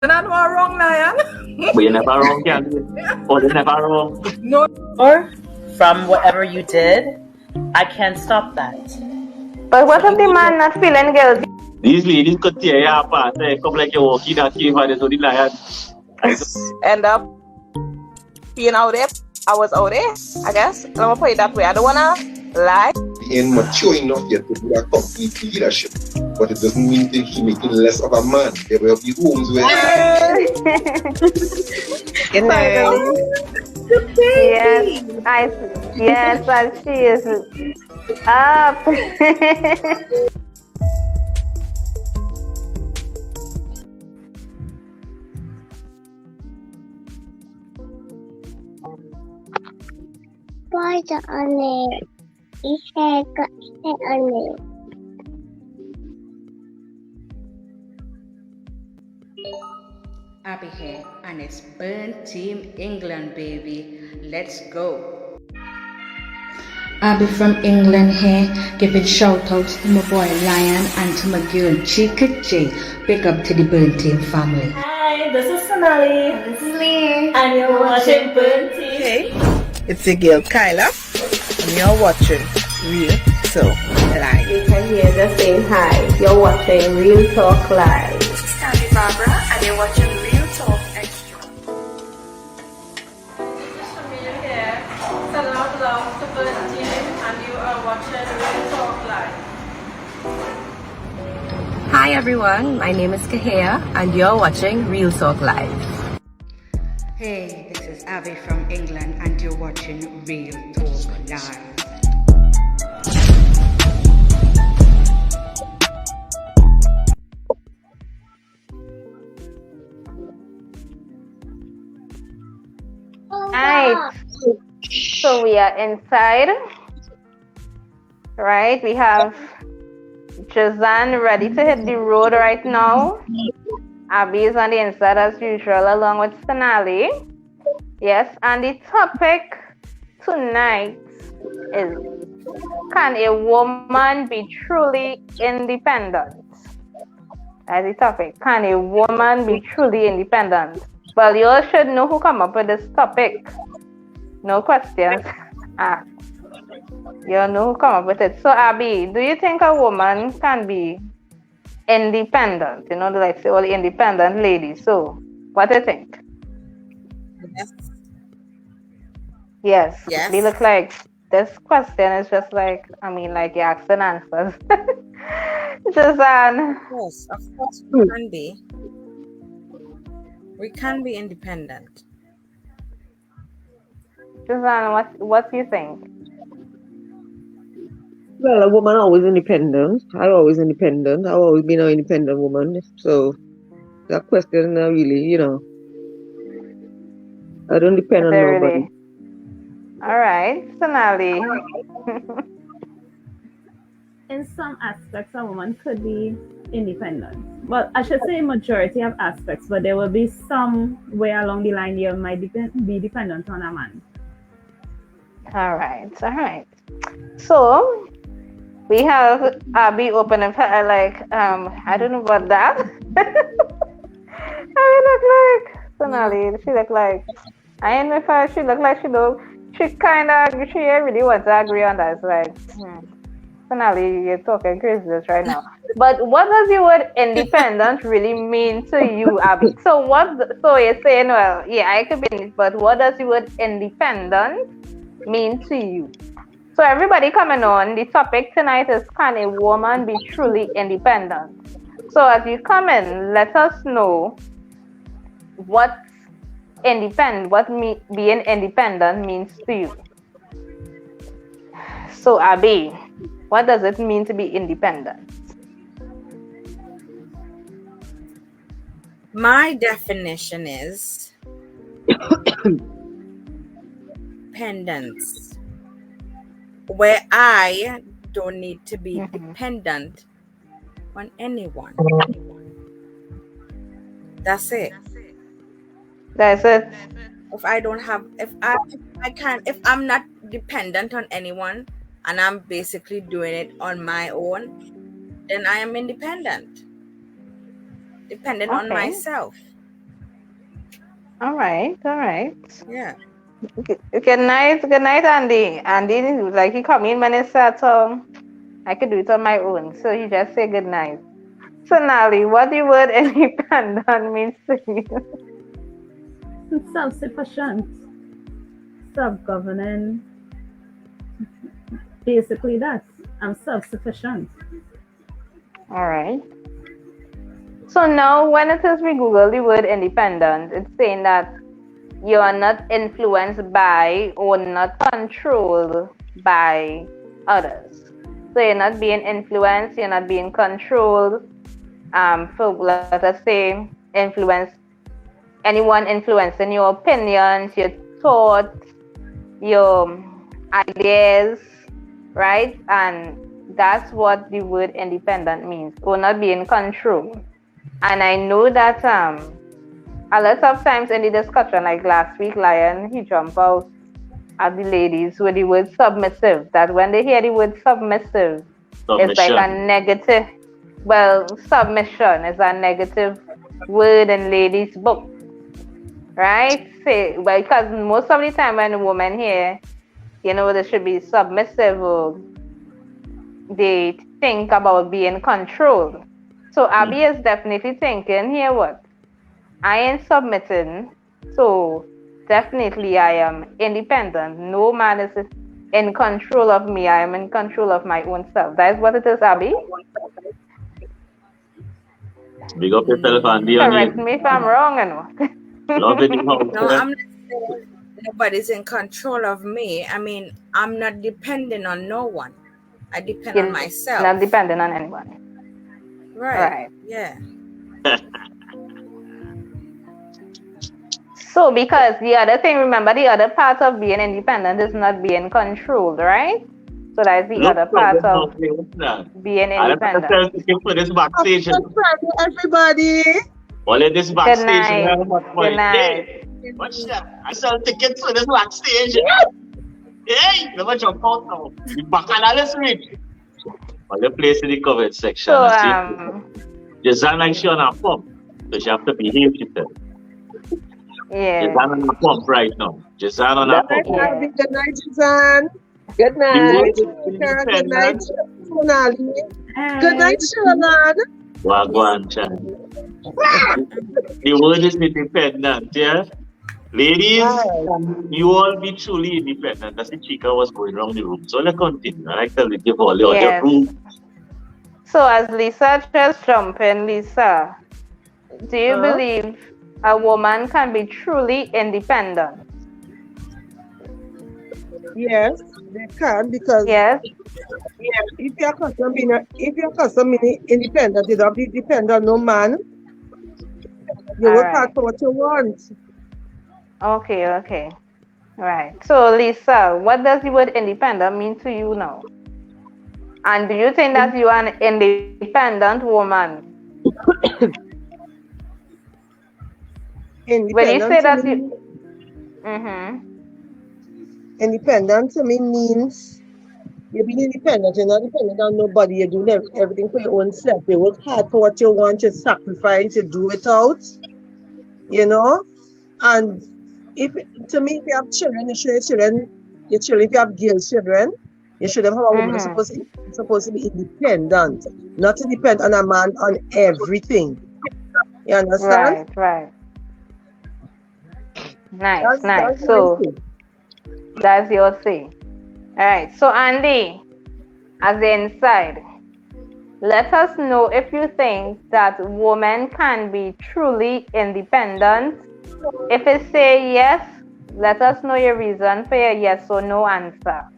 Not wrong, Lion. But you're never wrong, can you? Oh, you're never wrong. No. Or from whatever you did, I can't stop that. But what if the man not feeling guilty? These ladies could tear you apart. Come like you're walking that cave and there's only lion. End up being out there. I was out there, I guess. I'm gonna put it that way. I don't wanna lie. He ain't mature enough yet to do that complete leadership. But it doesn't mean that he making less of a man. There will be homes where Yes, but she is up. Pode olhar e chega e olhar. Abby here, and it's Burn Team England, baby. Let's go. Abby from England here, giving shout outs to my boy Lion and to my girl Chica J. Big up to the Burn Team family. Hi, this is Sonali. This is Lee. And you're watching Burn Team. Hey, it's your girl Kyla, and you're watching Real Talk Live. You can hear the saying hi. You're watching Real Talk Live. This is Candy Barbara, and you're watching Real Talk Extra. This is Shamil here. Send out love to Burn Team, and you are watching Real Talk Live. Hi everyone, my name is Kahea, and you're watching Real Talk Live. Hey, this is Abby from England, and you're watching Real Talk Live. Alright, so we are inside, right? We have Jazan ready to hit the road right now. Abby is on the inside as usual, along with Sonali. Yes, and the topic tonight is, can a woman be truly independent? That's the topic. Can a woman be truly independent? Well, you all should know who come up with this topic. No questions asked. You all know who come up with it. So, Abby, do you think a woman can be independent? You know, like say all the independent ladies. So, what do you think? Yes. Yes. They look like this question is just like, I mean, like you asked and answers. Jazan. Yes, of course we can be. We can be independent. Jazan, what do you think? Well, a woman always independent. I've always independent. I've always been an independent woman. So that question really, I don't depend on nobody. All right, Sonali. In some aspects, a woman could be independent. Well, I should say majority of aspects, but there will be some where along the line you might be dependent on a man. All right. So we have Abby open up like I don't know about that. I look like Sonali. She look like I don't know if she look like she do. She really wants to agree on that. It's like Sonali, you're talking crazy right now. But what does the word independent really mean to you, Abby? So you're saying, well, yeah, I could be, but what does the word independent mean to you? So everybody coming on, the topic tonight is, can a woman be truly independent? So as you come in, let us know what being independent means to you. So Abby, what does it mean to be independent? My definition is independence, where I don't need to be dependent on anyone. That's it. That's it. If I'm not dependent on anyone and I'm basically doing it on my own, then I am independent. Dependent on myself. All right, all right. Yeah. Good night, Andy. Andy, like he come in when it's set, so I could do it on my own. So he just say good night. So Nali, what the word independent means to you? Self-sufficient, self-governing. Basically, that I'm self-sufficient. All right. So now, when it is we Google the word independent, it's saying that you are not influenced by or not controlled by others. So you're not being influenced, you're not being controlled. For let us say, anyone influencing your opinions, your thoughts, your ideas, right? And that's what the word independent means, or not being controlled. And I know that a lot of times in the discussion, like last week, Lion, he jumped out at the ladies with the word submissive, that when they hear the word submissive, it's like a negative, well, submission is a negative word in ladies' book, right? Say, well, because most of the time when a woman hear, you know, they should be submissive, or they think about being controlled. So Abby is definitely thinking here, what? I am submitting, so definitely I am independent. No man is in control of me. I am in control of my own self. That is what it is, Abby. Big up yourself, Andy. Correct me if I'm wrong, you know. Love it. No, I'm not saying nobody's in control of me. I mean, I'm not depending on no one. I depend on myself. Not depending on anyone. Right. Yeah. So, because the other thing, remember, the other part of being independent is not being controlled, right? So that's the other part of being independent. For this backstage. Everybody. Well, in this backstage. Good night. Watch that. I sell tickets for this backstage. Hey, never jump out now. The bacchanal is rich. Well, the place in the comment section. So, Jazan like she on her pump. So she have to behave herself. Yeah. Jazan on her pump right now. Jazan on her pump. Good night, Jazan. Good night. Good night, Sonali. Good night, Shonan. Wagwan, Chan. The word is independent, yeah? Ladies, you all be truly independent. That's the chica was going around the room. So let's continue. I like to give all your room. So as Lisa just jumped in, Lisa, do you believe a woman can be truly independent? Yes, they can, because if you're custom being independent, you don't be dependent on no man. You work hard for what you want. Okay. Right. So Lisa, what does the word independent mean to you now? And do you think that you are an independent woman? When you say that you... Independent to me means you're being independent. You're not dependent on nobody. You're doing everything for your own self. You work hard for what you want. You sacrifice. You do it out. You know? And if you have children, you should have children. Your children, if you have girl children, you should have a woman who's supposed to be independent, not to depend on a man on everything. You understand? Right. Nice. So that's your say. All right. So Andy, as the inside, let us know if you think that women can be truly independent. If it say yes, let us know your reason for your yes or no answer.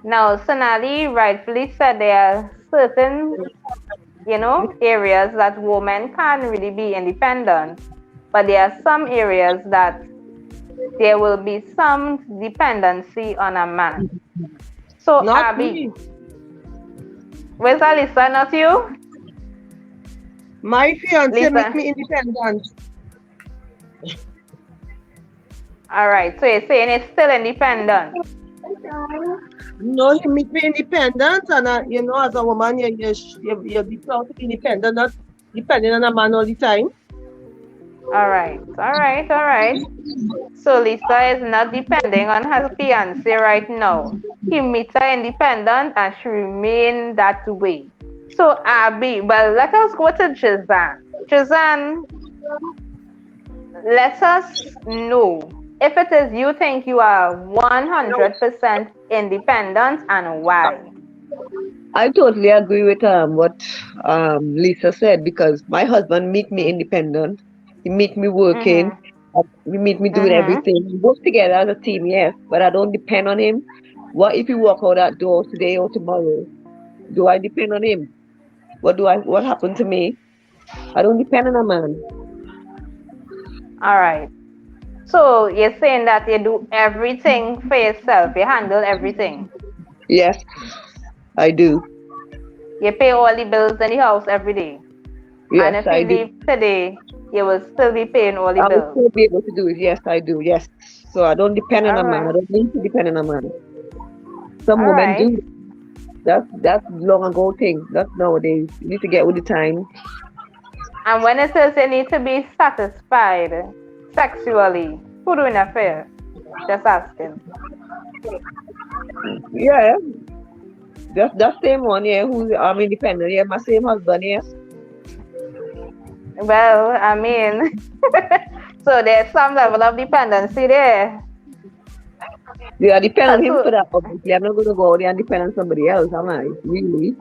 Now, Sonali rightfully said there are certain, areas that women can't really be independent, but there are some areas that there will be some dependency on a man. So, not Abby, me. Where's Alyssa? Not you? My fiance make me independent. All right, so you're saying it's still independent. No, he make me independent, and as a woman, you're proud to be independent, not depending on a man all the time. All right. So Lisa is not depending on her fiance right now. He meets her independent and she remain that way. So Abby, well, let us go to Jazan. Jazan, let us know if it is you think you are 100% independent and why. I totally agree with what Lisa said because my husband meet me independent. He meet me working. Mm-hmm. He meet me doing Mm-hmm. everything. We work together as a team, yes, but I don't depend on him. What if he walk out that door today or tomorrow? Do I depend on him? What happened to me? I don't depend on a man. All right. So you're saying that you do everything for yourself. You handle everything. Yes, I do. You pay all the bills in the house every day. And Yes, if I you do. leave today, you will still be paying all the I will bills. still be able to do it. Yes, I do. Yes. So I don't depend on All a man. I right. don't need to depend on a man. Some All women right. do. That's long ago thing. That's nowadays. You need to get with the time. And when it says you need to be satisfied sexually, who doing affair? Just asking. Yeah, that same one. Yeah, who's independent. Yeah, my same husband. Yes. Well, I mean, so there's some level of dependency there. Yeah, I depend on him So, for that. Obviously, I'm not going to go out there and depend on somebody else. Am I? Really?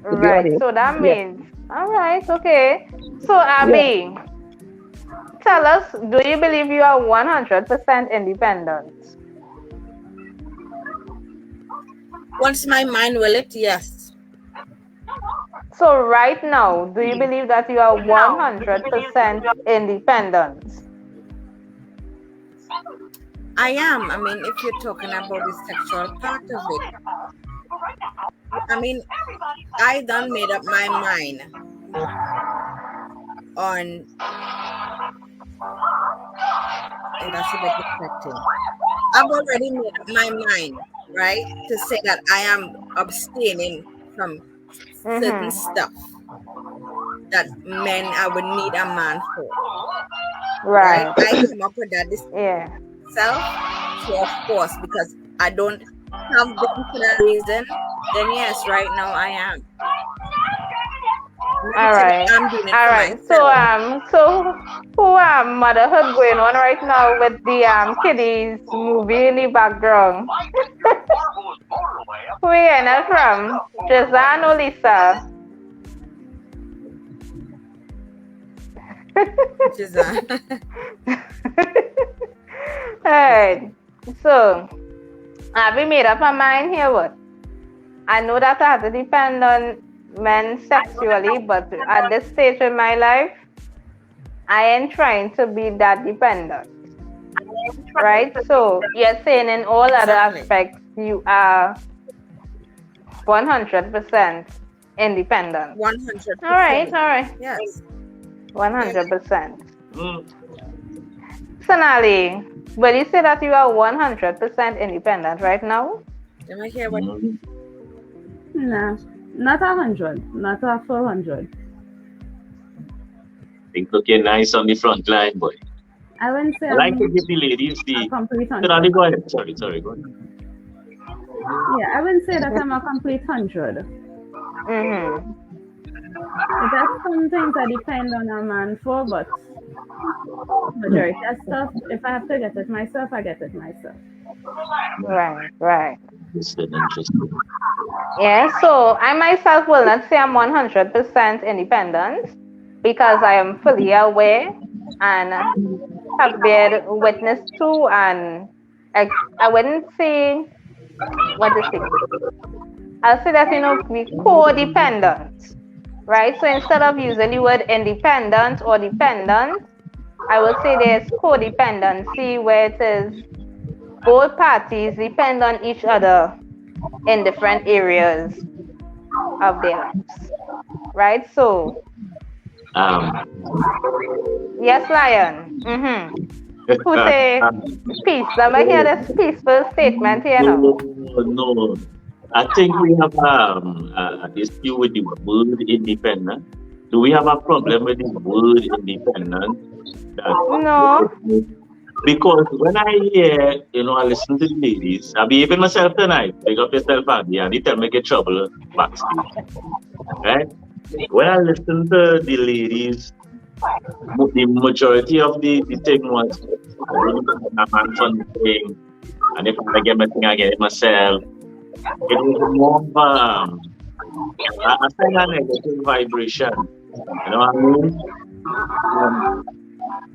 To be right. honest. So that Yes. means, all right, okay. So, Yeah. Abby, tell us, do you believe you are 100% independent? Once my mind will it, yes. So, right now, do you believe that you are 100% independent? I am. I mean, if you're talking about the sexual part of it, I mean, I done made up my mind on, and that's a bit affecting. I've already made up my mind, right, to say that I am abstaining from certain Mm-hmm. stuff that men I would need a man for, right? Right. I come up with that Yeah. myself, so of course, because I don't have them for that reason, then yes, right now I am. All right. I'm doing it All for right. myself. So who motherhood going on right now with the kiddies movie in the background? Who are you in it from? Jazan or Lisa? Alright. So have you made up my mind here? What? I know that I have to depend on men sexually, but at this stage in my life, I ain't trying to be that dependent. Right? So you're saying in all other aspects you are 100% independent. 100%. All right. Yes. 100%. Sonali, will you say that you are 100% independent right now? Am I hear what? Nah, not 100, not a 400. Think looking nice on the front line, boy. I wouldn't say I like to I'm give the ladies the. a complete Sonali, 100. go ahead. Sorry, go ahead. Yeah, I wouldn't say that I'm a complete 100. Mm-hmm. There's some things I depend on a man for, but majority of stuff, if I have to get it myself, I get it myself. Right. Interesting. Yeah, so I myself will not say I'm 100% independent because I am fully aware and have been witness to, and I wouldn't say, what to say? I'll say that, we codependent, right? So instead of using the word independent or dependent, I would say there's codependency where it is both parties depend on each other in different areas of their lives, right? So, yes, Lion. Who say peace? Let me hear this peaceful statement here now. No. I think we have an issue with the word independent. do we have a problem with the word independent? No. Because when I hear, I listen to the ladies, I be even myself tonight, pick up yourself, Abby, and they tell me get trouble backstage. Right? When I listen to the ladies, the majority of the thing was, I really a man fun thing, and if I get my thing, I get it myself. It was more of a kind of negative vibration. You know what I mean?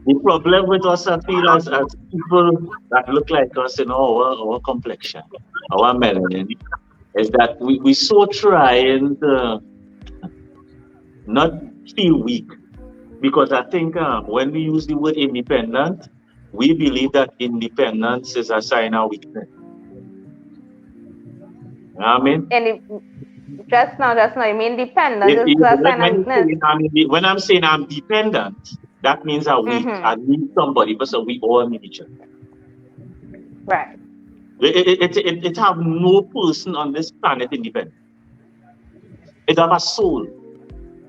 The problem with us, I feel, as people that look like us in our complexion, our melanin, is that we so trying to not feel weak. Because I think when we use the word independent, we believe that independence is a sign of weakness. You know what I mean? And just now, you mean dependent is a sign of weakness. When I'm saying I'm dependent, that means I'm weak. I need somebody, but so we all need each other. Right. It have no person on this planet independent. It have a soul.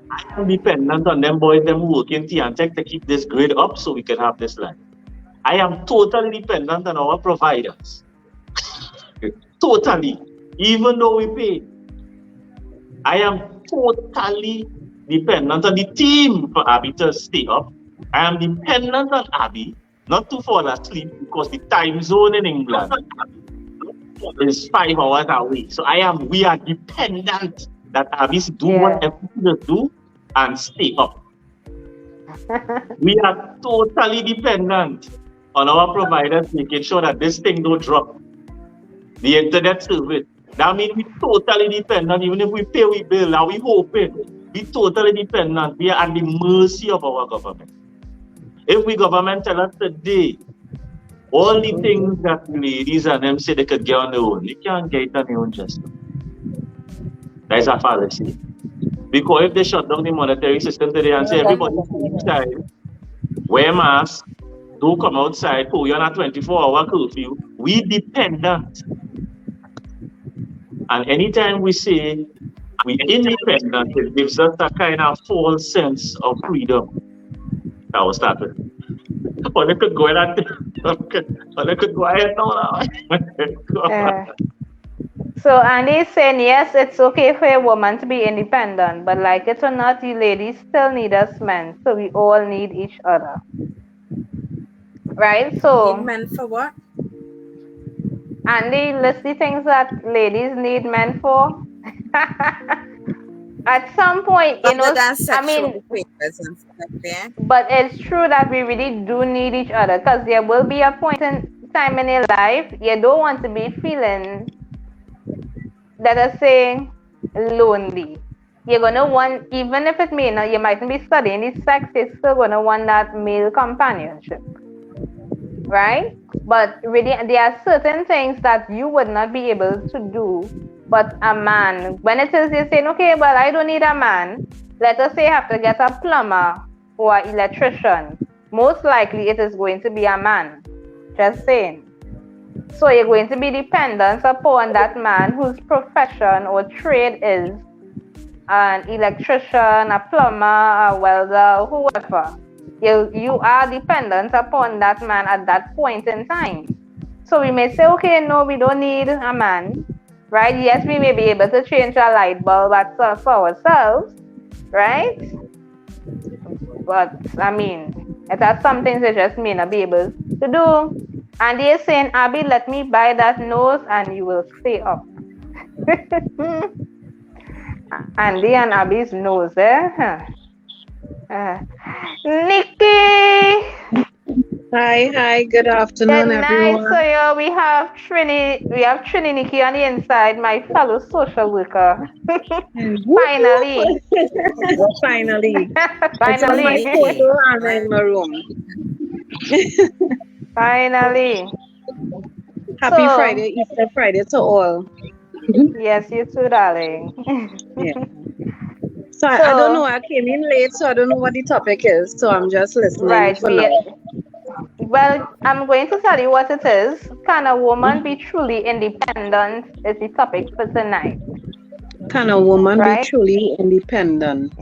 I am dependent on them boys, them working and tech to keep this grade up so we can have this life. I am totally dependent on our providers. Totally. Even though we pay. I am totally dependent on the team for Abby to stay up. I am dependent on Abby not to fall asleep because the time zone in England is 5 hours away. So we are dependent that Abby do whatever she do and stay up. We are totally dependent on our providers making sure that this thing don't drop. The internet service. That means we totally dependent. Even if we pay we bill, now we hoping. We totally dependent. We are at the mercy of our government. If we government tell us today, all the things that ladies and them say they could get on their own, they can't get it on their own just. That is a fallacy. Because if they shut down the monetary system today and say everybody inside, wear masks, don't come outside, put you on a 24-hour curfew, we dependent. And anytime we say we independent, it gives us a kind of false sense of freedom. That was started. Or they could go ahead now. So Andy's saying yes, it's okay for a woman to be independent, but like it or not, you ladies still need us men. So we all need each other. Right? So Need men for what? Andy, list the things that ladies need men for. At some point, but it's true that we really do need each other, because there will be a point in time in your life you don't want to be feeling, let us say, lonely. You're gonna want, even if it may not, you mightn't be studying the sex, you're still gonna want that male companionship, right? But really, there are certain things that you would not be able to do. But a man, when it is you're saying, okay, well, I don't need a man. Let us say you have to get a plumber or an electrician. Most likely it is going to be a man. Just saying. So you're going to be dependent upon that man whose profession or trade is an electrician, a plumber, a welder, whoever. You are dependent upon that man at that point in time. So we may say, okay, no, we don't need a man. Right? Yes, we may be able to change a light bulb for ourselves, right? But, I mean, it has some things they just may not be able to do. And they're saying, Abby, let me buy that nose and you will stay up. Andy and Abby's nose, eh? Nikki! Hi, good afternoon, Good night, everyone. so we have Trini Nikki on the inside, my fellow social worker. Finally. Finally. Finally. It's on my photo and in my room. Finally. Happy Friday, Easter Friday to all. Yes, you too, darling. Yeah. So I don't know, I came in late, so I don't know what the topic is. So I'm just listening for now. Well, I'm going to tell you what it is. Can a woman be truly independent is the topic for tonight. Can a woman be truly independent?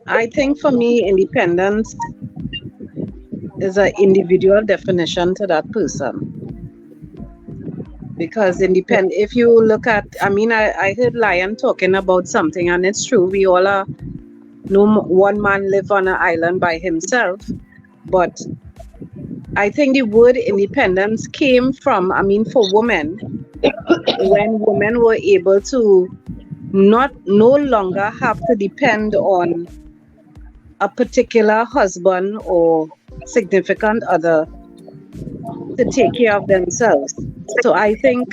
I think for me, independence is an individual definition to that person. Because if you look at, I heard Lion talking about something, and it's true. We all are, one man live on an island by himself. But I think the word independence came from, for women, when women were able to no longer have to depend on a particular husband or significant other to take care of themselves. So I think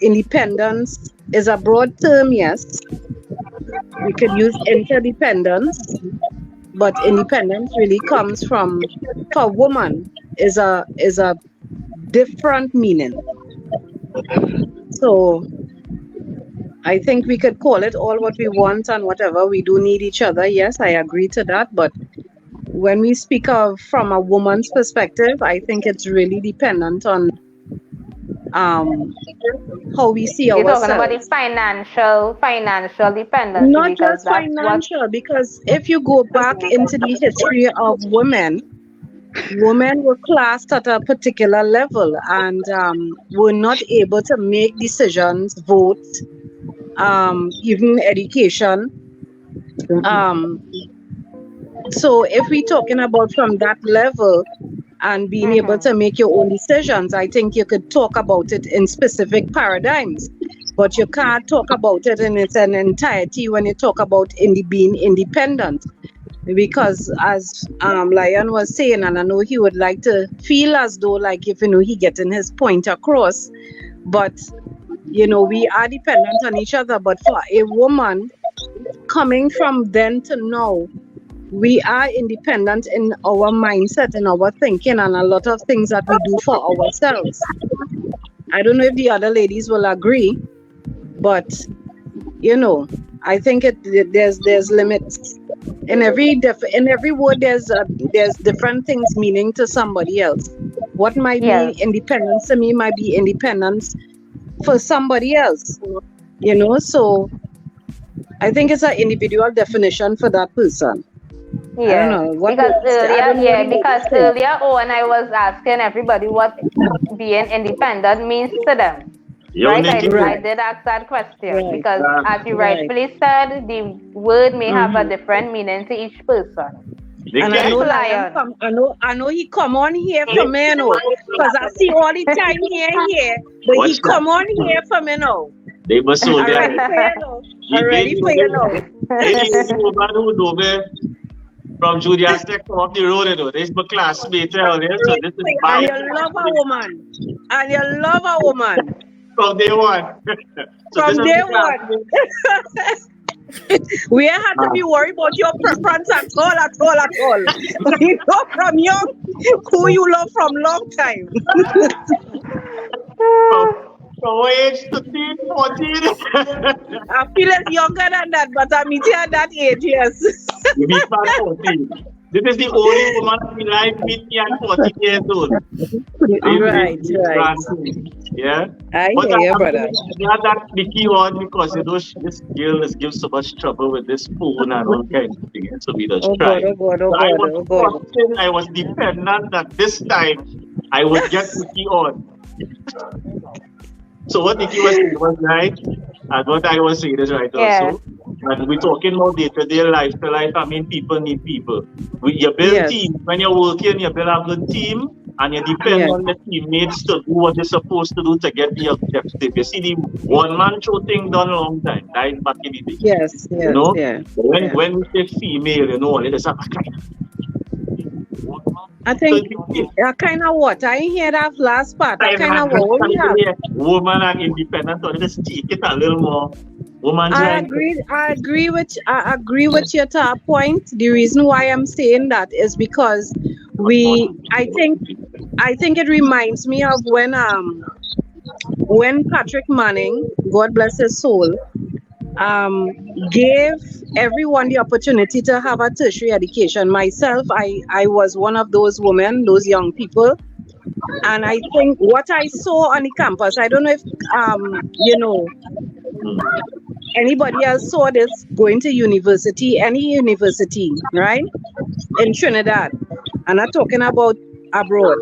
independence is a broad term, yes. We could use interdependence, but independence really comes from, for woman, is a different meaning. So I think we could call it all what we want and whatever. We do need each other. Yes, I agree to that. But when we speak of from a woman's perspective, I think it's really dependent on how we see You're ourselves. talking about the financial dependency. Not just financial, because if you go back into the history of women were classed at a particular level and were not able to make decisions, vote, even education. So if we're talking about from that level and being able to make your own decisions, I think you could talk about it in specific paradigms, but you can't talk about it in its entirety when you talk about being independent. Because as Lion was saying, and I know he would like to feel as though like if he getting his point across, but we are dependent on each other. But for a woman coming from then to now, we are independent in our mindset, in our thinking, and a lot of things that we do for ourselves. I don't know if the other ladies will agree, but I think there's limits. In every word, there's different things meaning to somebody else. What might be independence to me might be independence for somebody else. So I think it's an individual definition for that person. Yeah, I don't know. Because earlier on I was asking everybody what being independent means to them. Right? I did ask that question because as you rightfully said, the word may have a different meaning to each person. And I know he come on here for me now, because I see all the time here, but he come on here for me now. They must hold I'm ready for you now. I'm ready for you now. From Julia Tech off the road, this is my classmate out there, so this is my. And you love a woman. And you love a woman. From day one. From day one. We ain't had to be worried about your preference at all. From young, who you love from long time. From age 13, 14. I feel it's younger than that, but I'm at that age, yes. You be 14. This is the only woman in life meet me at 14 years old. Right. Yeah. I hear you, brother. Glad that Vicky on because this girl gives so much trouble with this phone and all kinds of things. So we just try. I was dependent that this time I would get Vicky on. So what Vicky was saying was right, and what I was saying is right also. And we're talking about day-to-day life to life. I mean, people need people. You build team. When you're working, you build a good team, and you depend on the teammates to do what you're supposed to do to get the objective. You see, the one-man show thing done a long time, right? Back in the day. Yes. When we say female, it is a kind of. I think kind of what? I didn't hear that last part. I kind of what we have. Woman and independent, so just take it a little more. I agree with you to a point. The reason why I'm saying that is because I think it reminds me of when Patrick Manning, God bless his soul, gave everyone the opportunity to have a tertiary education. Myself, I was one of those women, those young people. And I think what I saw on the campus, I don't know if Anybody else saw this going to university, any university, right? In Trinidad. I'm not talking about abroad.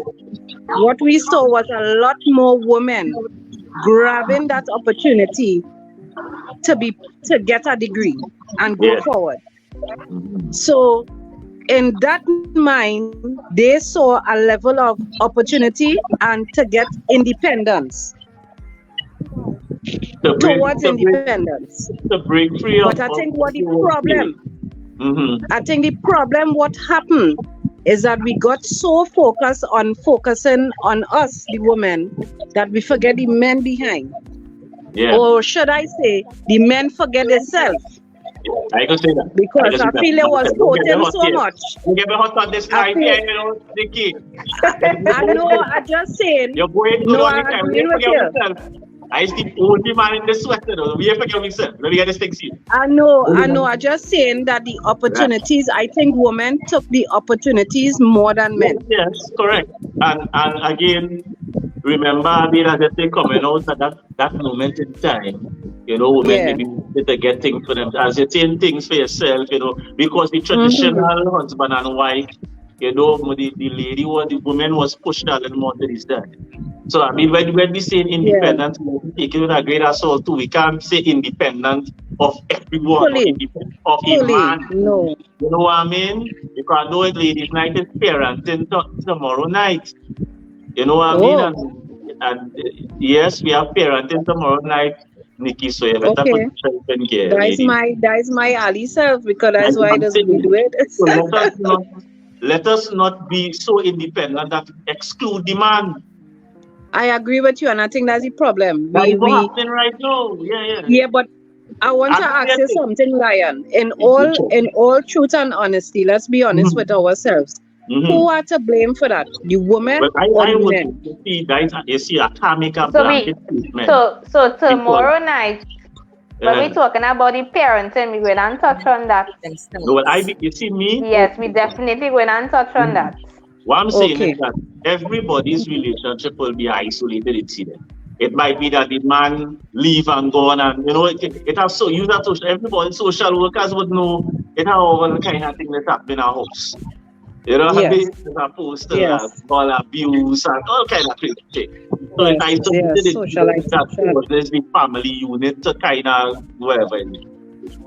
What we saw was a lot more women grabbing that opportunity to get a degree and go forward. So in that mind, they saw a level of opportunity and to get independence. Towards independence. To break free. But I think what the problem, I think the problem what happened is that we got so focusing on us, the women, that we forget the men behind. Yeah. Or should I say, the men forget themselves. I can say that. Because I feel it was quoting so much. You get me hot on this live here, you know, Nikki. I know, I'm just saying. You're going good No, all the I time. agree You with forget you. yourself. I the only man in the sweater, though. We forget myself. Let me get this thing see. I know. I'm just saying that the opportunities, I think women took the opportunities more than men. Yes, correct. And again, remember, I mean, as I say, coming out at that moment in time, you know, women maybe to get things for them, as you're saying things for yourself, you know, because the traditional husband and wife, you know, the lady or the woman was pushed a little more to this side. So, I mean, when we say independent, we take it with a great assault too. We can't say independent of everyone, or independent of a man. No. You know what I mean? Because I know ladies' night is parenting tomorrow night. You know what I mean? And yes, we have parenting tomorrow night, Nikki. So you better put yourself in gear, That is my ally self, because that's why does we do it. So let us not be so independent that we exclude the man. I agree with you, and I think that's the problem. That's what's happening right now. Yeah, but I want to ask you something, Lion. In all truth and honesty, let's be honest with ourselves. Who are to blame for that? The woman or the men? You see, I can't make a blanket statement. So tomorrow night, when we're talking about the parenting, we will not touch on that. No, you see me? Yes, we definitely will not touch on that. What I'm saying is that everybody's relationship will be isolated incident. It might be that the man leave and go on, and you know it has so you have to everybody social workers would know it have all the kind of thing that happen in our house. You know, there's a poster, all abuse and all kind of crazy thing. So it's isolated that there's the family unit to kind of whatever.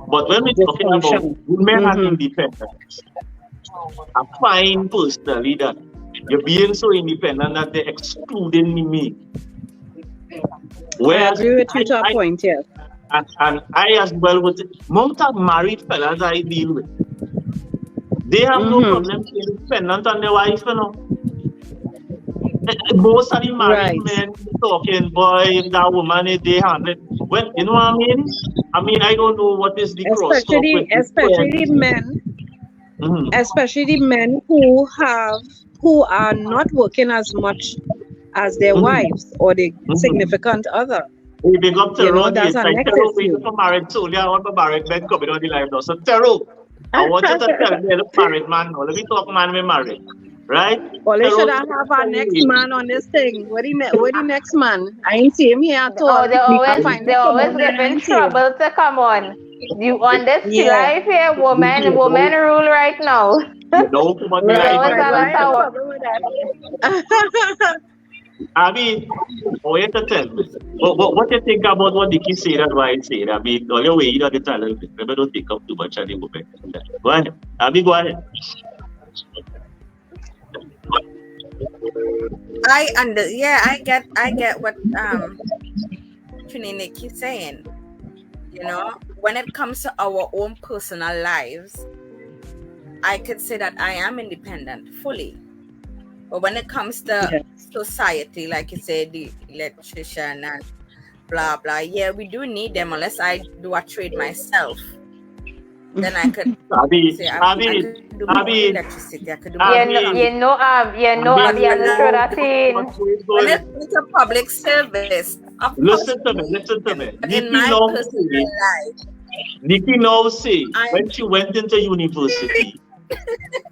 But when we're talking about women and independence, I find personally that you're being so independent that they're excluding me. Whereas I agree with you to a point, yes. And I as well with most of married fellas I deal with. They have no problem being dependent on their wife, you know. Most of the married men talking, boy, that woman, they handle it. Well, you know what I mean? I mean, I don't know what is the especially men. Especially the men who are not working as much as their wives or their significant other. We big up Terrell. That's an Terrell waiting for married soldier. I want the married men coming on the live now. So Terrell, I want you to tell me the married man now. Let me talk man we married. Right? Well, they should have our next man on this thing. Where the next man? I ain't see him here at all. Oh, they always giving trouble to come on. You on this live here, woman rule right now. You know, come on the live. I mean, wait to tell me. What you think about what Nikki said and why I said? I mean, all your way, you know, the talent. Maybe don't take up too much on the woman. Go ahead. Go ahead. I get what Nikki saying. You know, when it comes to our own personal lives, I could say that I am independent fully. But when it comes to society, like you said, the electrician and blah blah, we do need them unless I do a trade myself. Then I could say I could do my electricity. I could do my when it's a public service. Listen to me. In my personal life, Nikki now say when she went into university,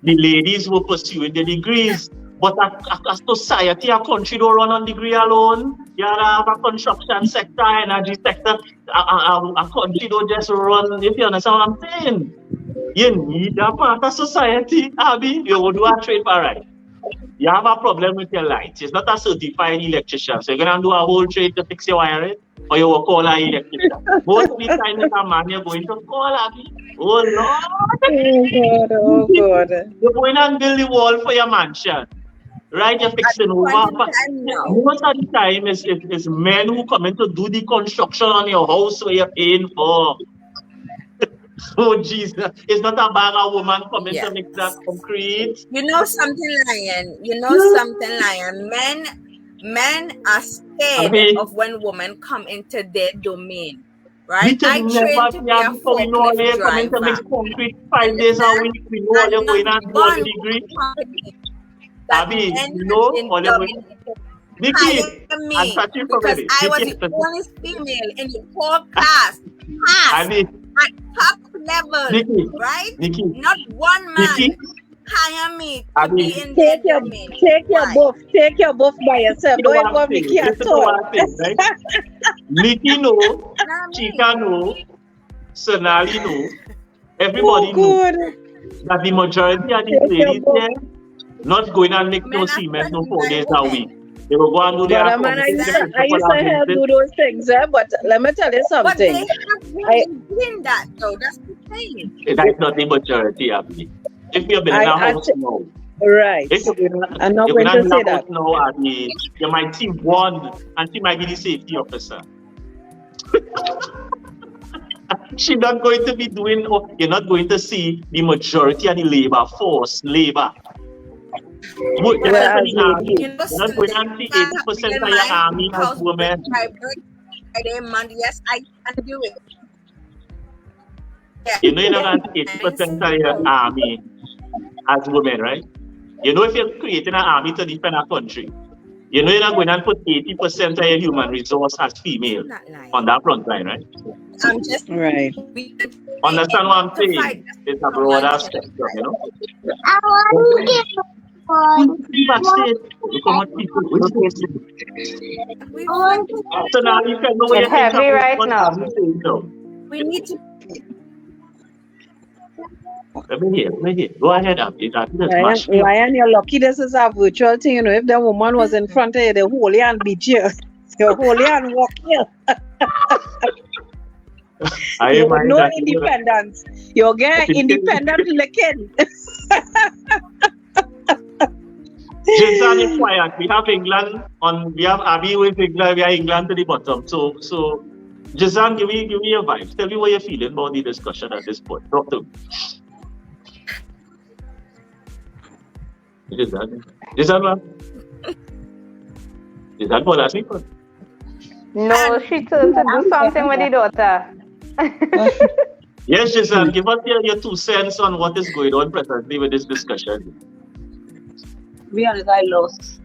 the ladies were pursuing the degrees. But a society, a country don't run on degree alone. You have a construction sector, energy sector. A country don't just run, if you understand what I'm saying. You need a part of society, Abby. You will do a trade for right. You have a problem with your lights. It's not a certified electrician. So you're going to do a whole trade to fix your wiring, or you will call an electrician. Most of the time, as a man, you're going to call Abby. Oh, Lord. Oh, God. You're going and build the wall for your mansion. Right? You're fixing over. But most of the time, it's men who come in to do the construction on your house where you're paying for. Oh, Jesus. It's not a bag of woman coming to mix that concrete. You know something, Lion? Men are scared of when women come into their domain. Right? I trained to be a forklift coming to mix concrete 5 days a week. We know all you're going and do all the degree. Abby, you know all you're going. Nikki, I'm touching for because I was the only female in the whole class. At top level, right? Nikki, not one man hire me to be in take your buff by yourself. Don't involve Nikki at all. Nikki know, Chica know, Sonali know, everybody knows that the majority of the ladies there not going and make no cement no 4 days a week. They will go and do their I used to help do those things, but let me tell you something. But they have women doing that, though. That's the thing. That's not the majority of me. If you're in a house now, right? I'm not going to say that. Now, you might see one, and she might be the safety officer. She's not going to be doing. You're not going to see the majority of the labor force. You're not going to see 80% of your army as women. Yes, I can do it. Yeah. You know you're not going to see 80% of your army as women, right? You know if you're creating an army to defend a country, you know you're not going to put 80% of your human resource as female on that front line, right? I'm just right. Understand what I'm saying? It's a broader spectrum, you know? I want to get so now you can know it's heavy right now. We need to. Let me hear. Go ahead, Abby. Lion, you're lucky this is a virtual thing. You know, if the woman was in front of you, the holy and beat you. The holy and walk here. You have no independence. You're getting independent licking. Jason is quiet. We have England we have Abby with England. We are England to the bottom. So Jason, give me your vibes. Tell me what you're feeling about the discussion at this point. Talk to me. Jason, man. Jason, what are you? No, she told to do something with the daughter. Yes, Jason, give us your 2 cents on what is going on presently with this discussion. To be honest, I lost.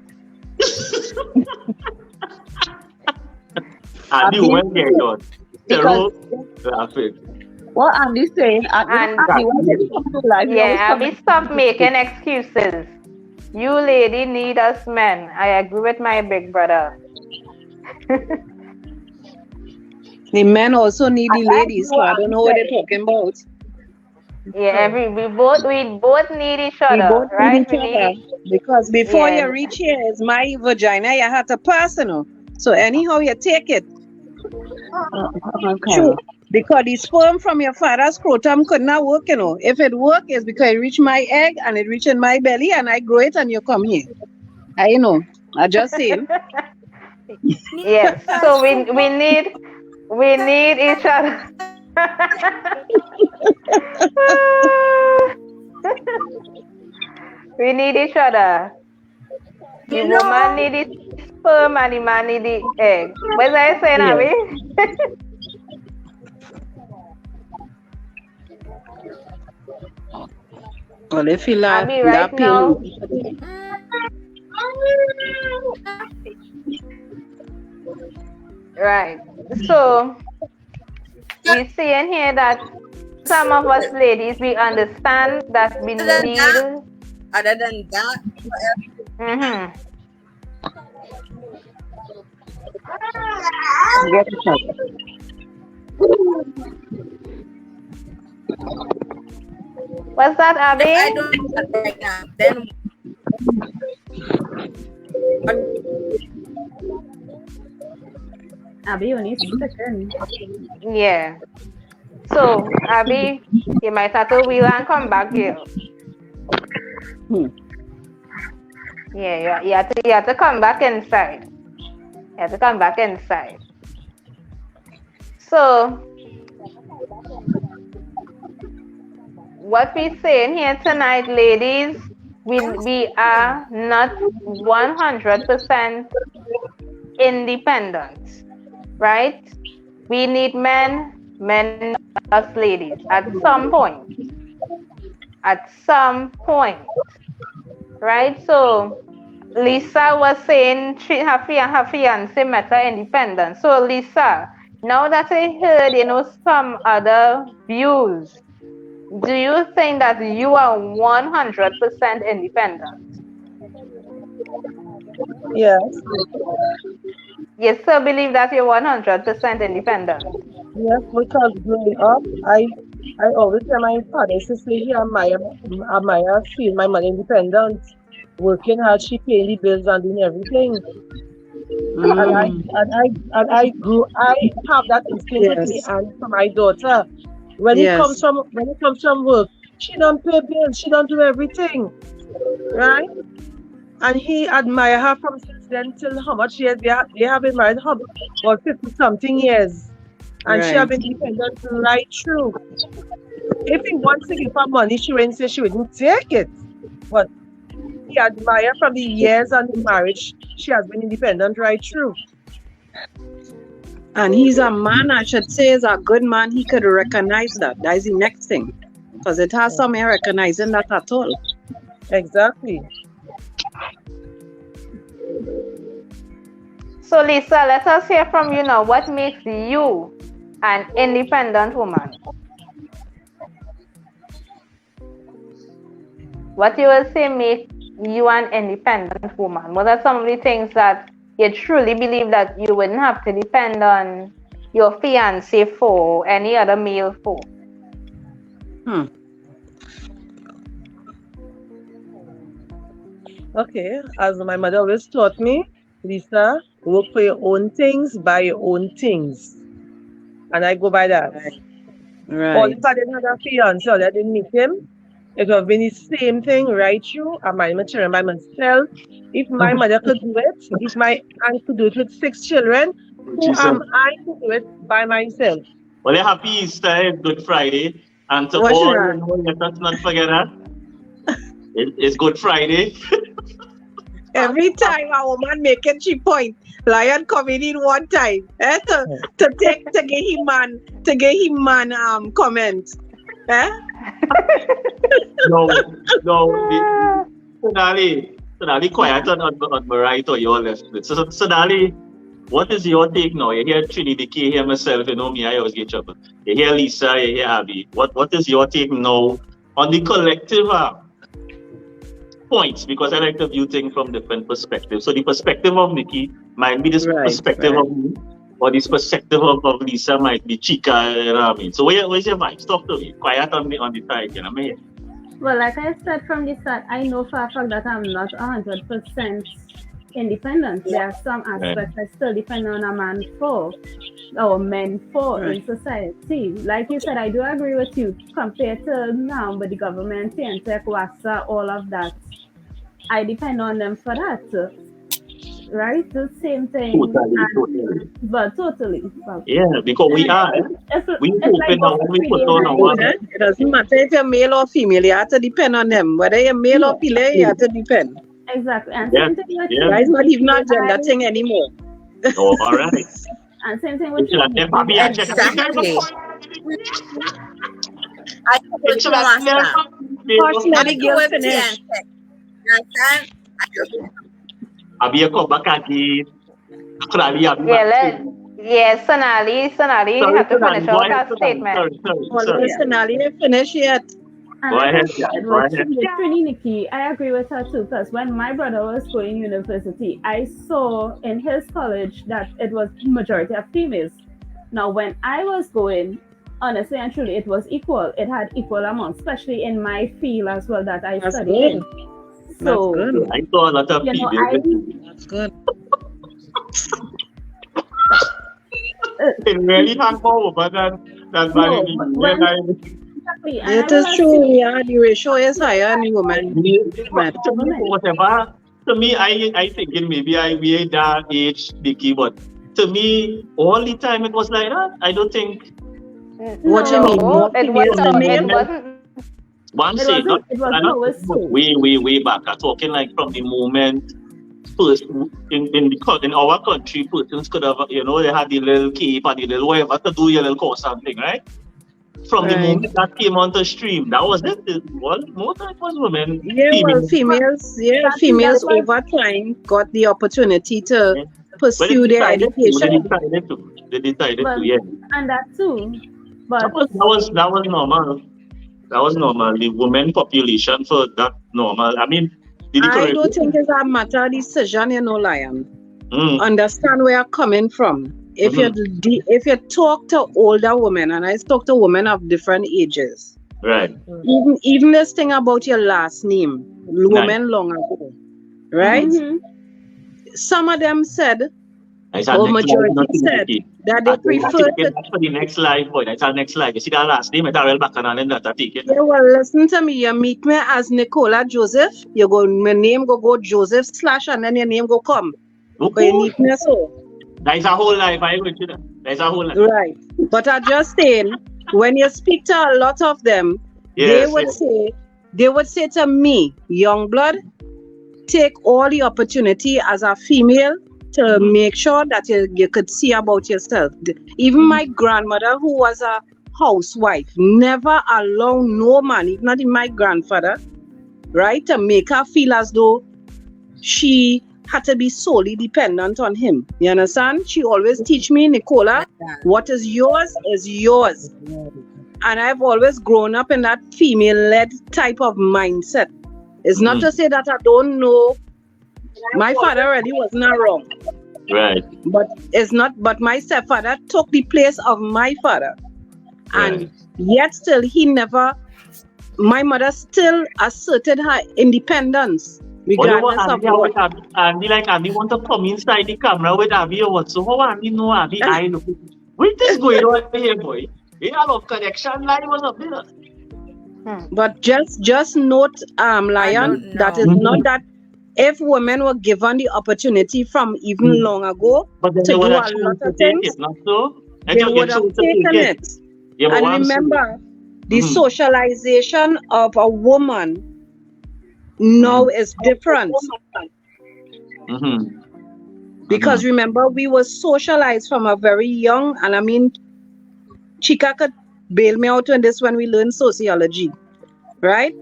And you went there, Lord. What Andy saying, Abby, stop making excuses. You lady need us men. I agree with my big brother. The men also need the ladies, so I don't know what they're talking about. Yeah, we both need each other, we both right? Need each other. Because before you reach here is my vagina, you have to pass, you know. So anyhow you take it. Okay. True. Because the sperm from your father's scrotum could not work, you know. If it work, it's because it reach my egg and it reach in my belly and I grow it and you come here. I know. I just saying. Yes. So we need each other. We need each other. The woman need the sperm and the man need the egg. What I saying, Abby? Well, if you like Abby, right now. Right. So we see in here that some of us ladies, we understand that we need. Other than that, Mm-hmm. Get it out. What's that, Abby? If I don't do that right now, then Abby, only second. Yeah. So, Abby, you might have to wheel and come back here. Yeah, you have to come back inside. You have to come back inside. So, what we're saying here tonight, ladies, we are not 100% independent, right? We need men need us ladies at some point. At some point, right? So, Lisa was saying her fiance met her independent. So, Lisa, now that I heard, some other views, do you think that you are 100% independent? Yes. You still believe that you're 100% independent? Yes, because growing up, I always tell my father, used to say he admire feel my mother independent, working hard, she paying the bills and doing everything. And I have that instinct with me Yes. and for my daughter. When it comes from work, she don't pay bills, she don't do everything. Right? And he admire her from since then till how much years they have been married, about 50 something years. And she have been independent right through. If he wants to give her money, she wouldn't say she wouldn't take it. But he admire from the years and the marriage, she has been independent right through. And he's a man, I should say, is a good man. He could recognize that. That is the next thing. Because it has some recognizing that at all. Exactly. So, Lisa, let us hear from you now. What makes you an independent woman? What you will say makes you an independent woman? What are some of the things that you truly believe that you wouldn't have to depend on your fiancé for, any other male for? Okay, as my mother always taught me, Lisa, work for your own things, buy your own things. And I go by that. Right. Or if I didn't have a fiance or I didn't meet him, it would have been the same thing right through. I might my children by myself. If my mother could do it, if my aunt could do it with 6 children, who am I to do it by myself? Well, a happy Easter, Good Friday. And to all, let us not forget that. It's Good Friday. Every time a woman make a cheap point, Lion coming in one time to get him man comment. No, Sonali, quiet on my right or your left. So Sonali, what is your take now? You hear Trinity K here myself, you know me, I always get trouble. You hear Lisa, you hear Abby. What is your take now on the collective points? Because I like to view things from different perspectives. So the perspective of Nikki might be this perspective of me, or this perspective of Lisa might be Chica, you know what I mean? So where's your vibes? Talk to me. Quiet on the side, you know what I mean? Well, like I said from the start, I know for a fact that I'm not 100% independent. There are some aspects I still depend on a man for, or men for in society. Like you said, I do agree with you. Compared to now with the government, TNTech, WASA, all of that, I depend on them for that. Right? The same thing. Totally. Yeah, because we are. We open now when we put on our. It doesn't matter if you're male or female, you have to depend on them. Whether you're male or female, you have to depend. Exactly. And same thing with That is not even a gender thing anymore. Oh, all right. And same thing with Exactly. I Abia come back again. Sonali, you have to finish out that statement. Sonali didn't finish yet. Go ahead, yeah. It Go was ahead. Trini Nikki. I agree with her too, because when my brother was going to university, I saw in his college that it was majority of females. Now, when I was going, honestly and truly, it was equal. It had equal amounts, especially in my field as well that I That's studied good. in. That's So, good. I saw a lot of you know, females. That's good. It really can't go over than no, married. but when exactly, and I It will is true. say, Yeah, the ratio is higher in women. Men. To me, whatever. To me, I thinking maybe we at that age, Dicky, but to me, all the time it was like that. I don't think. What do you mean? No, More it females wasn't. than It males? wasn't. One say not. It wasn't I'm not always talking about so. way back. I'm talking like from the moment first in our country, persons could have, they had the little cape and the little whatever to do your little course something, right? From the Right. moment that came onto stream, that was it. Most of it was women. Yeah, well, females That's over time got the opportunity to But pursue they their decided to. education. They decided but to. Yeah. and that too. That But was normal. That was normal. The women population for that normal. I mean, the I don't differentiation. think it's a matter of decision, Lion. Mm. Understand where I'm coming from. If you talk to older women, and I talk to women of different ages, Right. even this thing about your last name, women long ago, right? Some of them said, or majority said, that they prefer to. For the next life, boy. That's our next life. You see that last name? It's a real bacana and that I take it. Yeah, well, listen to me. You meet me as Nicola Joseph. You go, my name go Joseph / and then your name go come. Okay. You meet me so. That is a whole life. I agree with that. That is a whole life. Right. But I just saying, when you speak to a lot of them, they would say to me, young blood, take all the opportunity as a female to make sure that you could see about yourself. Even my grandmother, who was a housewife, never allowed no man, even not my grandfather, right, to make her feel as though she had to be solely dependent on him. You understand? She always teach me, Nicola, what is yours is yours. And I've always grown up in that female-led type of mindset. It's not to say that I don't know. My father already wasn't wrong. Right. But it's not. But my stepfather took the place of my father, and yet still he never. My mother still asserted her independence, regardless of what. Andy want to come inside the camera with Abby or what? So how Andy know Abby? I know. What is going on here, boy? You have a connection line was up there. But just note, Lion, that is not that. If women were given the opportunity from even long ago to do a lot of things, they would have taken it. And remember, the socialization of a woman now is different. Because remember, we were socialized from a very young, and I mean, Chica could bail me out on this when we learned sociology, right?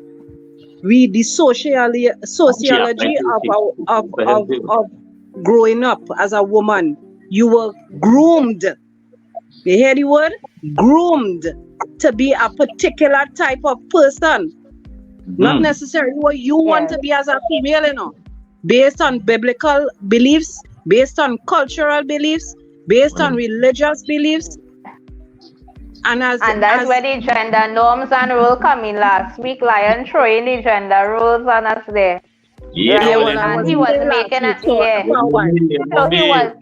The sociology of growing up as a woman. You were groomed. You hear the word? Groomed to be a particular type of person. Not necessarily what you want to be as a female, based on biblical beliefs, based on cultural beliefs, based on religious beliefs. And that's where the gender norms and rules come in last week. Lion throwing the gender rules on us there. And he was making it. So he was.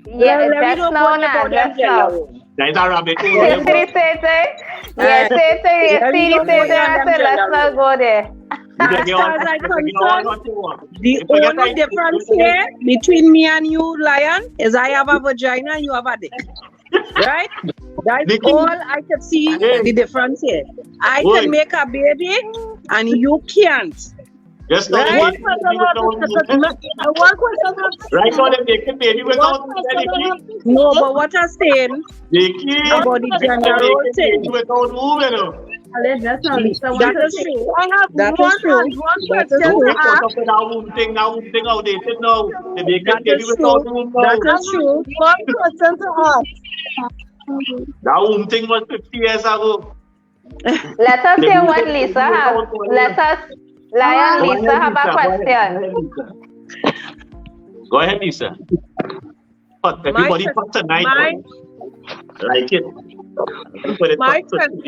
Just now. There's a rabbit hole. Yes, let's not go there. As far as I'm concerned, the only difference here between me and you, Lion, is I have a vagina and you have a dick. Right? That's all I can see the difference here. I can make a baby and you can't. Just right? Right now, they make a baby without no, but what I'm saying about the gender role thing. Without moving. That's not Lisa. That is true. I have that is true. That is true. That is true. One question to ask. That womb thing was 50 years ago. Let us hear what Lisa has. Let us, Lion Lisa, have a question. Go ahead, Lisa. But everybody for tonight. Like it. My question.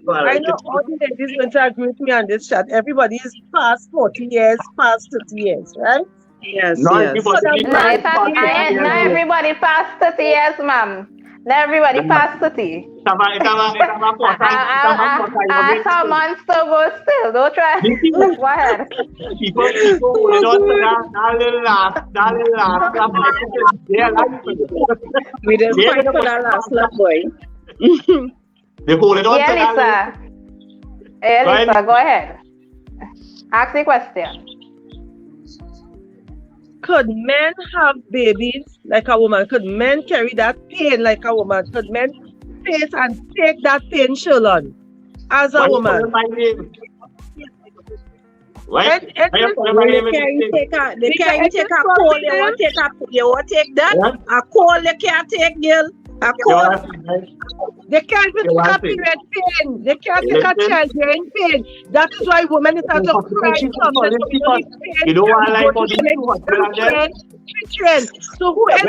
I know all the ladies going to agree with me on this chat. Everybody is past 40 years, past 30 years, right? Yes, No, yes. everybody No, everybody past 30 years, ma'am. Not everybody past 30. I have months to go still. Don't try. Go ahead. People holding on to that little laugh. We didn't fight for that last love, boy. They holding on to that. Lisa, go ahead. Ask the question. Could men have babies like a woman? Could men carry that pain like a woman? Could men face and take that pain, Shalon, as a woman? They can't take a call, they won't take that. A call they can't take, girl. A call. They can't take a period pain. They can't take a childbearing pain. That is why women is out of cry. You know what I like about this? So who else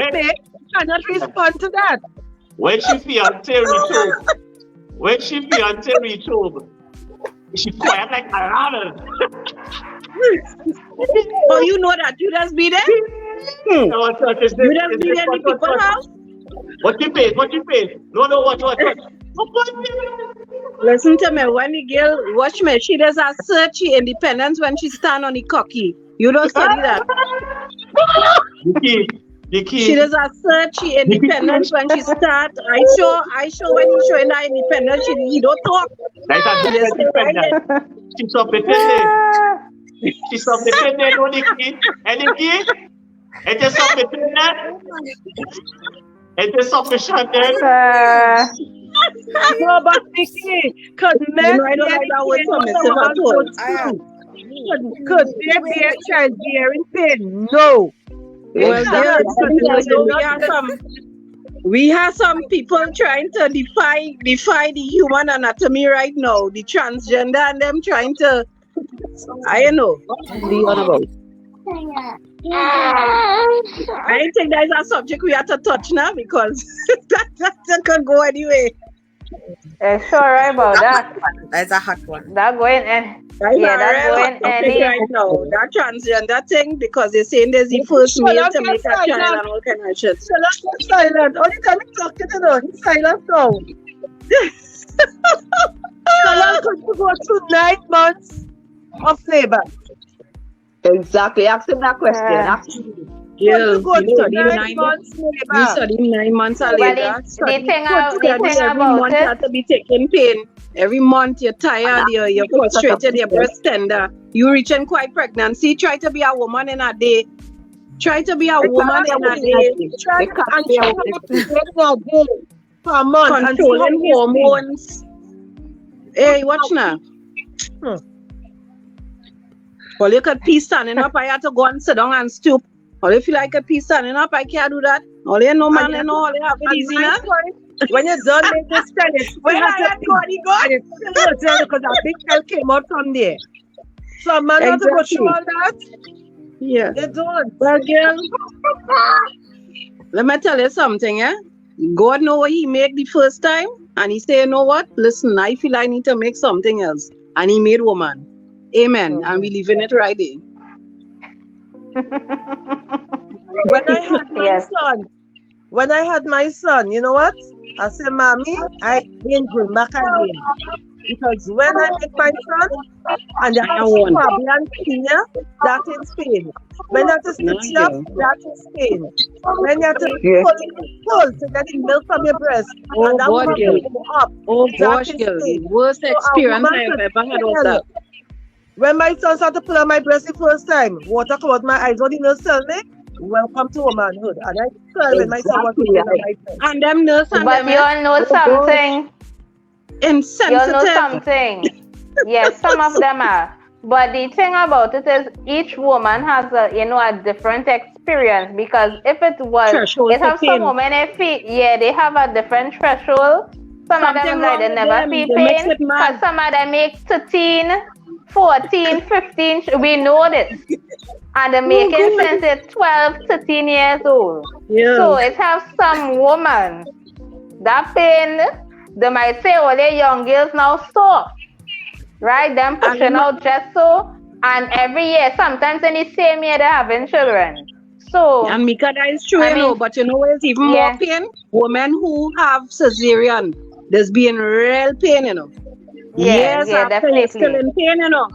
cannot respond to that? When she fiance reach home, she quiet like a rabbit. Oh, you know that? You just be there? You just be there in the people's house? What you pay? No, what? Listen to me, when the girl, watch me, she does a searchy independence when she stand on the cocky. You don't study that. The key. She does a searchy independence when she start. I show when he showing her independence, he don't talk. That's a independent. She's submitted. She's submitted, no, the key. And the key? It is submitted. It is sufficient then. No, but Nikki, could men could there be a childbearing pain? No. Well, we have some people trying to defy the human anatomy right now. The transgender and them trying to, I don't know. I think that is a subject we have to touch now because that could go anyway. Sure, right about that. That's a hot one. That going in. That's going any right now. That transgender thing because they're saying there's the first male to make a child and all kind of shit. Silent. Only time we talking to them. Silent now. Silent could go through 9 months of labor. Exactly. Ask him that question. Yeah, we studied 9 months. We studied 9 months of labor. The thing about it, you have to be taking pain. Every month you're tired, you're frustrated, your breast tender. You reaching quite pregnancy. Try to be a woman in a day. Try to be a woman in a day. Try to be a woman in a day per month. Controlling hormones. Hey, watch now. Well, you could pee standing up. I had to go and sit down and stoop. Or if you like a pee standing up, I can't do that. All you know, man, you know, all you have it easy now. When you're done, they just tell it. When I had God, he got it. Because a big girl came out from there. So a man have to go through all that. Yeah. They don't. Well, girl, let me tell you something, eh? God know what he made the first time. And he say, you know what? Listen, I feel I need to make something else. And he made woman. Amen. And we live in it right there. When I had my son, you know what? I said, Mommy, I ain't going back again. Because when I make my son, and the problem clear, that is pain. When you have to stitch up, that is pain. When you have to pull to get the milk from your breast, and that will go up. Oh gosh, girl, the worst experience I have ever had was that. When my son started to pull on my breast the first time, water come out my eyes. What did you tell me? Welcome to womanhood. And I tell when my son was pulling on my breast. And them nurse and but you all know something. Insensitive. You know something. Yes, some of them are. But the thing about it is each woman has a different experience, because if it was threshold it have some women they have a different threshold. Some of them Something is like wrong they with never them. feel They mix pain. with man. Because some of them make 13, 14, 15. We know this. And they're making since they're 12, 13 years old. Yeah. So it has some woman that pain, they might say, oh, they young girls now soft. Right? Them pushing out just so. And every year, sometimes in the same year, they're having children. So, and Mika, that is true, I you know, mean, but you know what's even more pain? Women who have cesarean, there's being real pain, you know. Yeah, Years yeah, after you're still in pain, you know.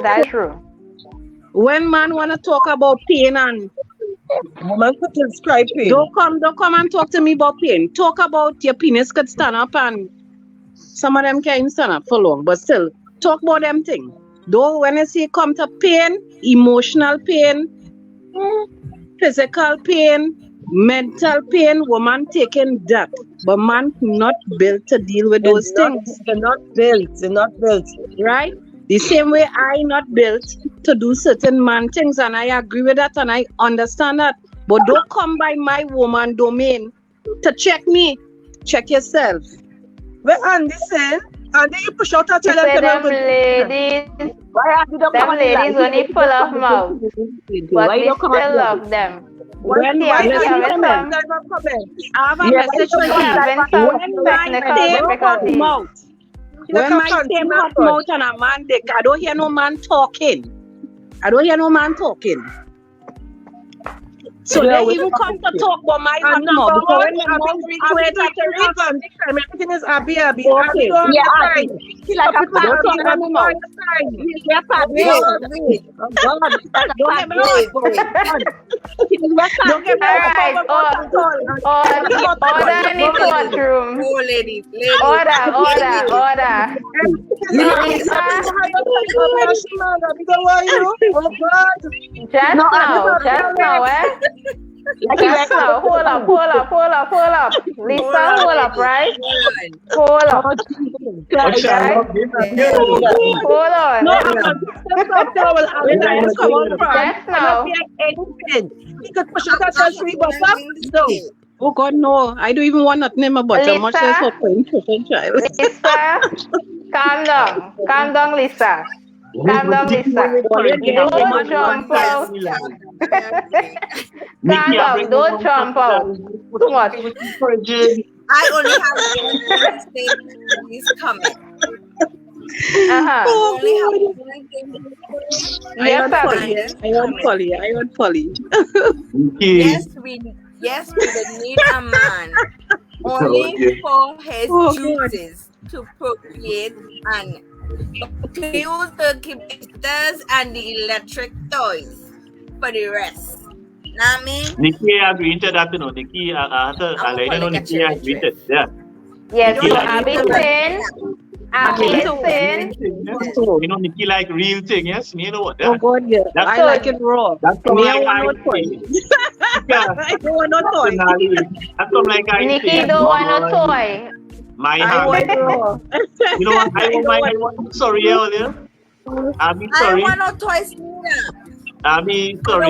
That's true. When man wanna talk about pain and woman could describe pain. Don't come and talk to me about pain. Talk about your penis could stand up and some of them can't stand up for long, but still talk about them things. Though when I say come to pain, emotional pain, physical pain, mental pain, woman taking that. But man not built to deal with those things. They're not built. They're not built. Right? The same way I not built to do certain man things, and I agree with that and I understand that. But don't come by my woman domain to check me. Check yourself. Well, Andy said, Andy, you push out a child and them ladies, them ladies only full of mouth, but we still love them. When I have a message for you. When my same hot mouth, when my same hot mouth and a man dick, I don't hear no man talking. So they even come to talk about my hot mouth. Because when my mouth reach everything is Abby. Abby. Okay. Yeah, Abby. Like a Don't talk about my mouth. Yeah, Abby. Don't get me wrong. Don't get me Order in the courtroom. Oh, ladies. Order. Just now, eh? Just now. Hold up. Lisa, hold up, right? Hold up. Right? Hold on. Just now. Oh God, no! I don't even want nothing in my butt. Much less for playing child. Lisa, calm down, Lisa. Calm down, Lisa. Don't jump out. Calm down. Don't jump out. Too much. I only have one thing is coming. I want Polly. Yes, we would need a man only for his duties to procreate and to use the computers and the electric toys for the rest. Know what I mean? Nikki agreed to that, you know. Nikki, I know Nikki agreed to that. Yes, so Abby saying, you know, Nikki like real thing, yes? You know what? Oh God, yeah. I like it raw. That's from like I I don't want no toy. That's from like I Nikki don't want no toy. My hand. You know what? I want sorry earlier. I'm sorry. I don't want no toys neither. I mean, sorry. I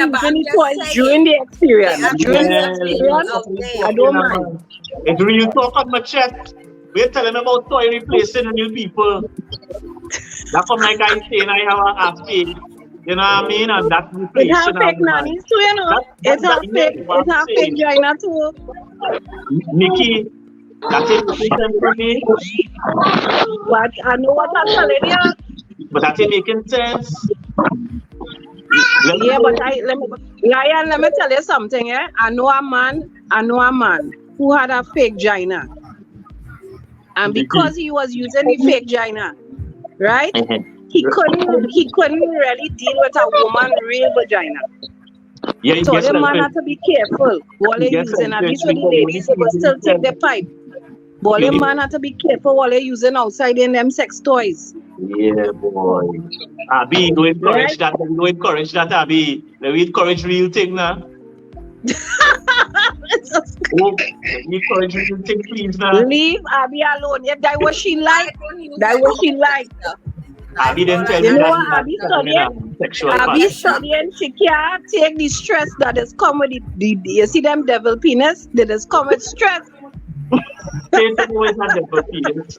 mind using toys during the experience. I don't mind. It's real talk on my chest. We're telling about toy replacing real people. That's from like I saying I have a fake. You know what I mean? And that's replacing. It have fake nannies too, you know. It have fake vagina too. Nikki, that's it for me. But I know what I'm telling you. But that's making sense. Yeah, but let me tell you something, eh? I know a man who had a fake vagina. And because he was using the fake vagina, right? He couldn't really deal with a woman real vagina. Yeah, so the man had to be careful while they're using. And these were the ladies who will still take the pipe. But the man had to be careful while they're using outside in them sex toys. Yeah, boy. Abby, don't encourage that. Don't encourage that, Abby. Let me encourage real thing now. Encourage real thing, please now. Leave Abby alone. Yeah, that was she like. Abby didn't tell you me know that. what Abby studying, she can't take the stress that is come with the you see them devil penis, that is come with stress. Say to me what's a devil penis,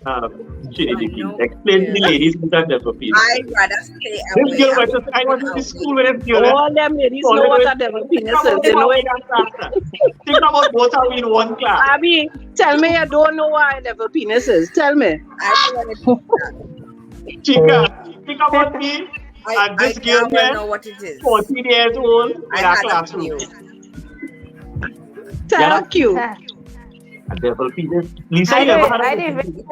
Trinity. Explain to the ladies what's a devil penis. I'd rather stay This away. girl I was in the school with this girl. All them ladies know what a devil penis is. They know it. Think about both are in one class. Abby, tell me you don't know what a devil penis is. Tell me. Chica, think about me. And this girl here, know what it is. 14 years old, in our classroom. Thank you. A devil penis. Lisa, you ever had a devil penis?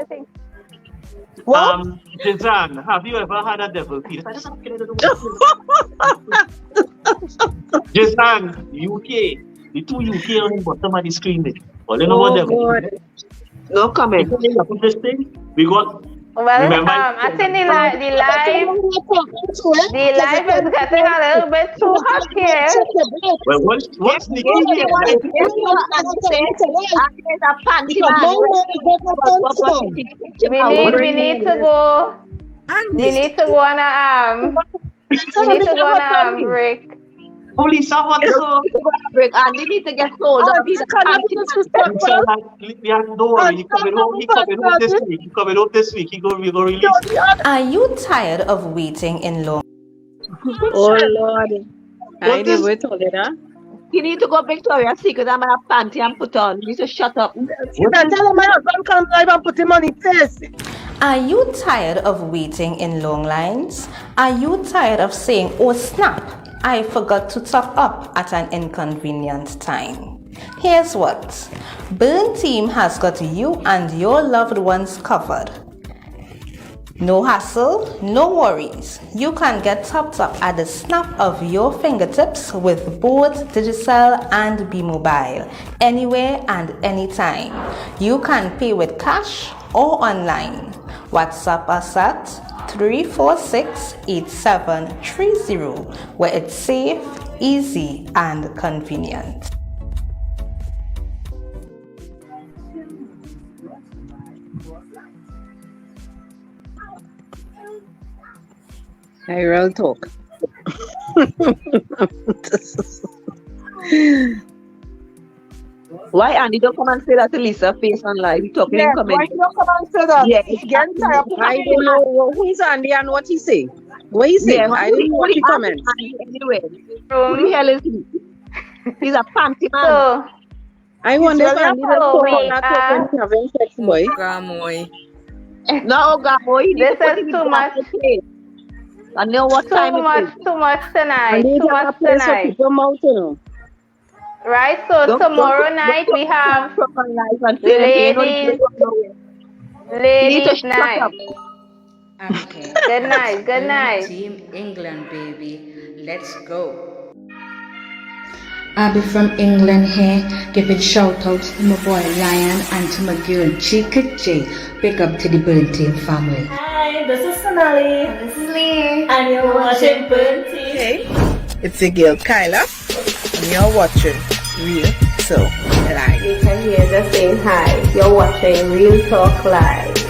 Jizan, have you ever had a devil penis? I just have to get it. Jizan, UK. The two UK on the bottom of the screen. All you know what devil penis? No comment. We got. Well, I think the live is getting a little bit too hot here. Well, what's the We need to go. We need to go on a break. Holy someone break and they need to get sold up. Don't worry, he coming home this week. He go release. Are you tired of waiting in long? Oh Lord. I did wait all that. You need to go Victoria's Secret and buy a panty and put on. You need to shut up. Tell him my husband come drive and put him on his face. Are you tired of waiting in long lines? Are you tired of saying, oh snap, I forgot to top up at an inconvenient time? Here's what. Burn Team has got you and your loved ones covered. No hassle, no worries. You can get topped up at the snap of your fingertips with both Digicel and B-Mobile, anywhere and anytime. You can pay with cash or online. WhatsApp us at 346-8730, where it's safe, easy, and convenient. I will talk. Why Andy don't come and say that to Lisa face on live? You talking in comment. Why you don't come and say that? Yeah, I don't know who's Andy and what he say. What he say? I didn't know what he comment. Anyway, who the hell is he? He's a panty man. So, I wonder if Andy don't talk about that when having sex, boy. No, Gamoy. This is too much. I know what time it is. Too much tonight. Too much tonight. Right, so tomorrow night we have ladies night. Okay. Good night, good night. Team England, baby. Let's go. Abby from England here, giving shout outs to my boy Lion and to my girl Chica J. Big up to the Burn Team family. Hi, this is Sonali. And this is Lee. And you're watching Burn Team. Hey, it's your girl Kyla. And you're watching Real Talk Live. You can hear just saying hi. You're watching Real Talk Live.